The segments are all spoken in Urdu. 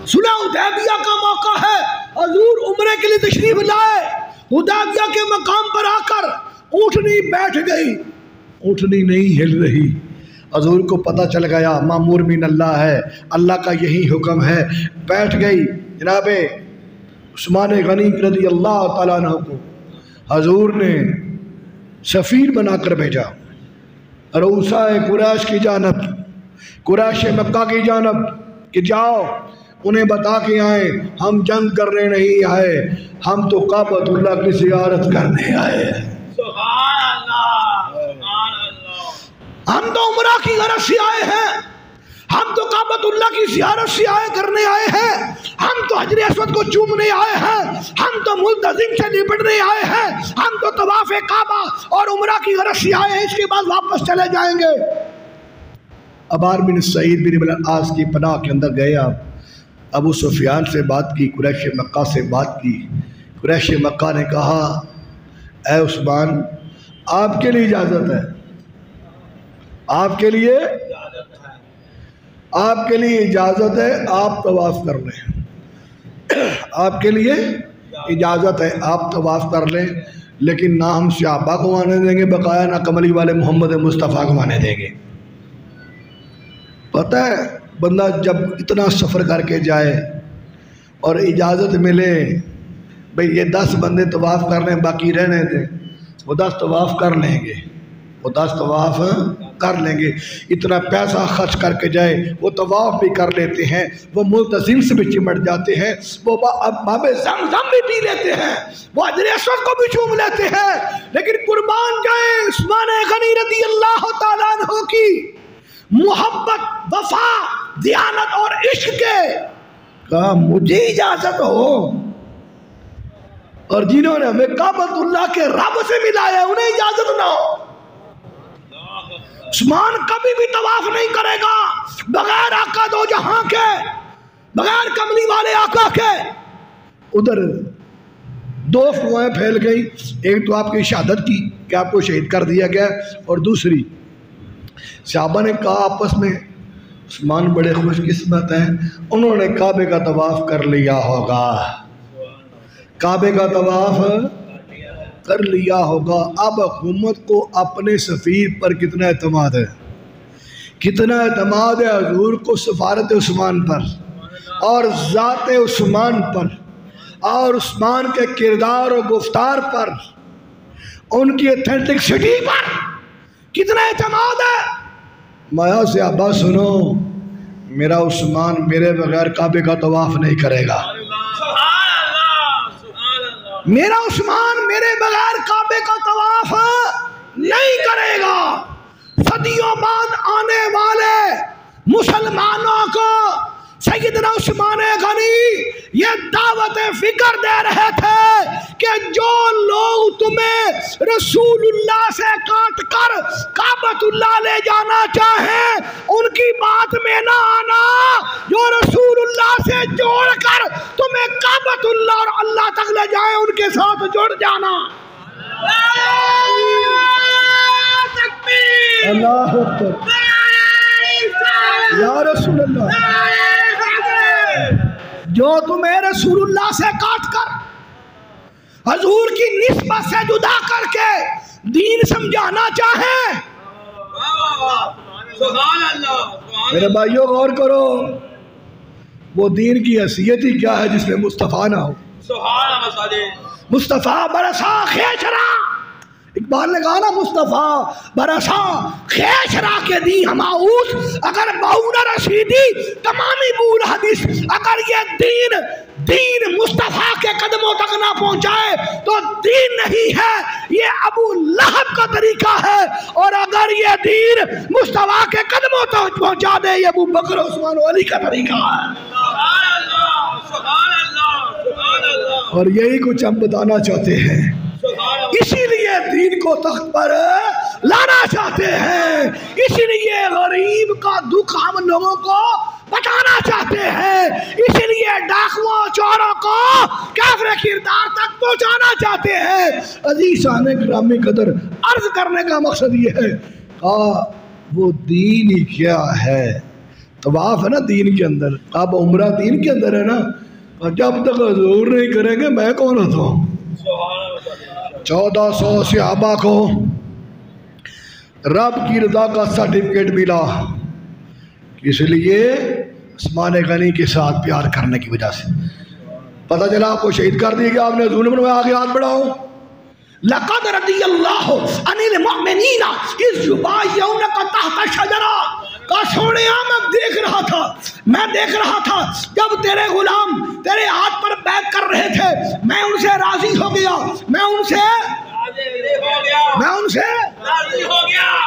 صلح حدیبیہ کا موقع ہے، حضور عمرے کے لیے تشریف لائے، حدیبیہ کے مقام پر آ کر اونٹنی بیٹھ گئی، اونٹنی نہیں ہل رہی۔ حضور کو پتہ چل گیا مامور من اللہ ہے، اللہ کا یہی حکم ہے، بیٹھ گئی۔ جناب عثمان غنی رضی اللہ تعالیٰ عنہ کو حضور نے سفیر بنا کر بھیجا، رؤساء قریش کی جانب، قریش مکہ کی جانب، کہ جاؤ انہیں بتا کے آئیں ہم جنگ کرنے نہیں آئے، ہم تو کعبۃ اللہ کی زیارت کرنے آئے ہیں۔ سبحان اللہ، سبحان اللہ۔ ہم تو عمرہ کی غرض سے آئے ہیں، ہم تو کعبۃ اللہ کی زیارت سے کرنے آئے ہیں، ہم تو حجر اسود کو چومنے آئے ہیں، ہم تو ملتزم سے نپٹنے آئے ہیں، ہم تو طواف کعبہ اور عمرہ کی غرض سے آئے ہیں، اس کے بعد واپس چلے جائیں گے۔ عبار بن سعید بن العاص کی پناہ کے اندر گئے آپ، ابو سفیان سے بات کی، قریش مکہ سے بات کی۔ قریش مکہ نے کہا اے عثمان آپ کے لیے اجازت ہے، آپ کے لیے اجازت ہے، آپ طواف کر لیں، آپ کے لیے اجازت ہے آپ طواف کر لیں، لیکن نہ ہم صحابہ کو آنے دیں گے بقایا، نہ کملی والے محمد مصطفیٰ کو آنے دیں گے۔ پتہ ہے بندہ جب اتنا سفر کر کے جائے اور اجازت ملے بھئی یہ 10 بندے طواف کر لیں باقی رہنے دیں، وہ 10 طواف کر لیں گے، وہ 10 طواف کر لیں گے، اتنا پیسہ خرچ کر کے جائے، وہ طواف بھی کر لیتے ہیں، وہ ملتزم سے بھی چمٹ جاتے ہیں، وہ باب زمزم بھی پی لیتے ہیں، وہ حجر اسود کو بھی چوم لیتے ہیں، لیکن قربان جائیں عثمان غنی رضی اللہ تعالیٰ عنہ کی محبت، وفا، دیانت اور عشق کے، کہا مجھے اجازت ہو، اور جنہوں نے ہمیں کعبۃ اللہ کے رب سے ملایا انہیں اجازت نہ ہو۔ عثمان کبھی بھی طواف نہیں کرے گا بغیر آقا دو جہاں کے، بغیر کملی والے آقا کے۔ ادھر 2 افواہیں پھیل گئی، ایک تو آپ کی شہادت کی کہ آپ کو شہید کر دیا گیا، اور دوسری صحابہ نے کہا آپس میں عثمان بڑے خوش قسمت ہیں، انہوں نے کعبے کا طواف کر لیا ہوگا، کعبے کا طواف کر لیا ہوگا۔ اب حکومت کو اپنے سفیر پر کتنا اعتماد ہے، کتنا اعتماد ہے حضور کو سفارت عثمان پر اور ذات عثمان پر اور عثمان کے کردار و گفتار پر، ان کی ایتھنٹکسٹی پر کتنا اعتماد ہے۔ مایا سے ابا سنو، میرا عثمان میرے بغیر کعبے کا طواف نہیں کرے گا، میرا عثمان میرے بغیر کعبے کا طواف نہیں کرے گا۔ صدیوں بعد آنے والے مسلمانوں کو سیدنا عثمان غنی یہ دعوت فکر دے رہے تھے کہ جو لوگ تمہیں رسول اللہ سے کاٹ کر کعبۃ اللہ لے جانا چاہیں ان کی بات میں نہ آنا، جو رسول اللہ سے جوڑ کر تمہیں کعبۃ اللہ اور اللہ تک لے جائیں ان کے ساتھ جڑ جانا۔ اللہ اکبر، یا رسول اللہ، جو تمہیں رسول اللہ سے کاٹ کر حضور کی نسبت سے جدا کر کے دین سمجھانا چاہیں، میرے بھائیوں غور کرو، وہ دین کی حیثیت ہی کیا ہے جس میں مصطفیٰ نہ ہو۔ مصطفیٰ برسا خیشرا، اقبال نے کہا نا مصطفیٰ برسا خیشرا کے دی ہماؤس، اگر بہو نہ رسیدی تمامی بول حدیث، اگر یہ دین مصطفیٰ کے قدموں تک نہ پہنچائے تو دین نہیں ہے، یہ ابو لہب کا طریقہ ہے، اور اگر یہ دین مصطفیٰ کے قدموں تک پہنچا دے یہ ابو بکر عثمان و علی کا طریقہ ہے۔ اور یہی کچھ ہم بتانا چاہتے ہیں، اسی لیے دین کو تخت پر لانا چاہتے ہیں، اسی لیے غریب کا دکھ ہم لوگوں کو بتانا چاہتے ہیں، اسی لیے ڈاکوؤں چوروں کو کافر کردار تک پہنچانا چاہتے ہیں۔ عزیزان گرامی قدر، عرض کرنے کا مقصد یہ ہے وہ دین ہی کیا ہے، طواف ہے نا دین کے اندر، اب عمرہ دین کے اندر ہے نا، جب تک حضور نہیں کریں گے میں کون ہوتا ہوں؟ 1400 صحابہ کو رب کی رضا کا سرٹیفکیٹ ملا، اس لیے عثمان غنی کے ساتھ پیار کرنے کی وجہ سے پتہ چلا آپ کو شہید کر دیا گیا، آپ نے حضور نے فرمایا آگے ہاتھ بڑھاؤ، لقد رضی اللہ عن المؤمنین اذ یبایعونک تحت الشجرہ، کہا سونیا میں دیکھ رہا تھا جب تیرے غلام تیرے ہاتھ پر بیعت کر رہے تھے، میں ان سے راضی ہو گیا، میں ان سے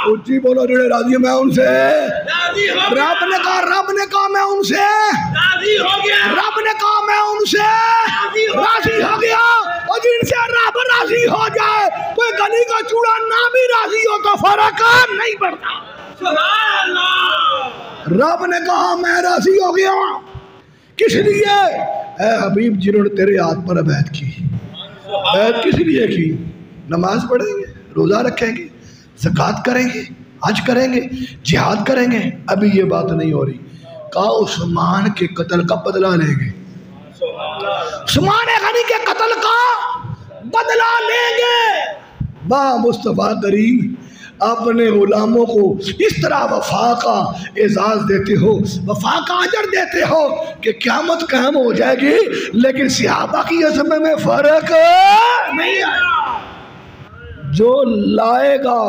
اچھی بولو جڑے راضی ہو، میں ان سے رب نے کہا میں ان سے رب نے کہا میں ان سے راضی ہو گیا، اور جن سے رب راضی ہو جائے کوئی گلی کا چوڑا نہ بھی راضی ہو تو فرق نہیں پڑتا۔ رب نے کہا میں راضی ہو گیا، کس لیے؟ اے حبیب جنہوں نے تیرے ہاتھ پر بیعت کی، بیعت کس لیے کی؟ نماز پڑھیں گے، روزہ رکھیں گے، زکوٰۃ کریں گے، حج کریں گے، جہاد کریں گے، ابھی یہ بات نہیں ہو رہی، کہا عثمان کے قتل کا بدلہ لیں گے، عثمان غنی کے قتل کا بدلہ لیں گے۔ با مصطفیٰ کریم اپنے غلاموں کو اس طرح وفا کا اعزاز دیتے ہو، وفا کا اجر دیتے ہو کہ قیامت قائم ہو جائے گی لیکن صحابہ کی عظمت میں فرق نہیں آئے۔ جو لائے گا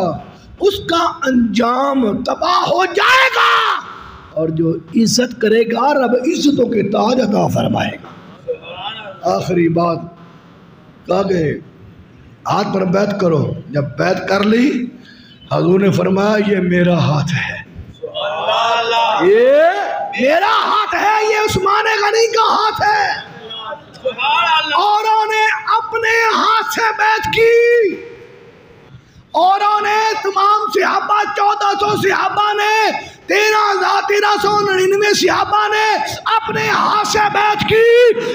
اس کا انجام تباہ ہو جائے گا، اور جو عزت کرے گا رب عزتوں کے تاج عطا فرمائے گا۔ آخری بات کہا کہ ہاتھ پر بیعت کرو، جب بیعت کر لی حضور نے فرمایا یہ میرا ہاتھ ہے، یہ میرا ہاتھ ہے، یہ عثمان غنی کا ہاتھ ہے۔ اوروں نے اپنے ہاتھ سے بیعت کی، اوروں نے تمام صحابہ 1400 صحابہ نے 13,1399 صحابہ نے اپنے ہاتھ سے بیعت کی،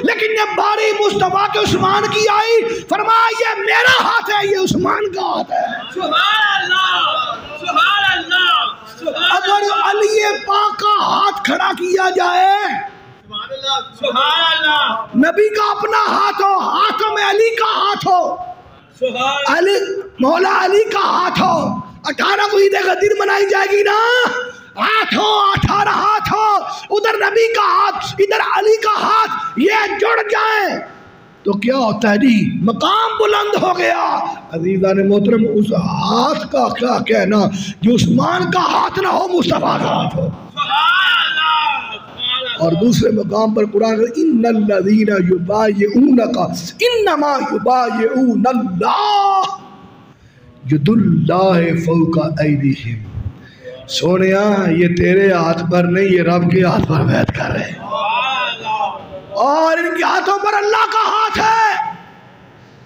لیکن جب باری مصطفیٰ کے عثمان کی آئی فرمایا یہ میرا ہاتھ ہے، یہ عثمان کا ہاتھ ہے۔ اگر علی پاک کا ہاتھ کھڑا کیا جائے، نبی کا اپنا ہاتھ ہو، ہاتھوں میں علی کا ہاتھ ہو، علی مولا علی کا ہاتھ ہو، 18 کو عید غدیر منائی جائے گی نا، ہاتھ ہو 18 ہاتھ ہو، ادھر نبی کا ہاتھ ادھر علی کا ہاتھ، یہ جڑ جائیں تو کیا ہوتا ہے جی؟ مقام بلند ہو گیا۔ عزیزان محترم اس ہاتھ کا کیا کہنا جو عثمان کا ہاتھ نہ ہو، مصطفیٰ کا ہاتھ ہو۔ اور دوسرے مقام پر قرآن ان الذین یبایعونک انما یبایعون اللہ ید اللہ فوق ایدیہم، سونیا یہ تیرے ہاتھ پر نہیں، یہ رب کے ہاتھ پر بیعت کر رہے ہیں، اور ان کے ہاتھوں پر اللہ کا ہاتھ ہے۔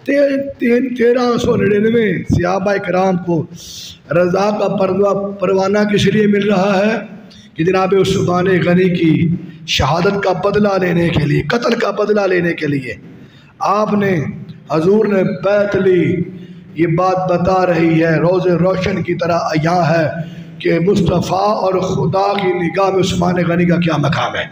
1399 صحابہ کرام کو رضا کا پروانہ کس لیے مل رہا ہے کہ جناب عثمان غنی کی شہادت کا بدلہ لینے کے لیے، قتل کا بدلہ لینے کے لیے آپ نے، حضور نے بیعت لی۔ یہ بات بتا رہی ہے، روز روشن کی طرح عیاں ہے کہ مصطفیٰ اور خدا کی نگاہ میں عثمان غنی کا کیا مقام ہے۔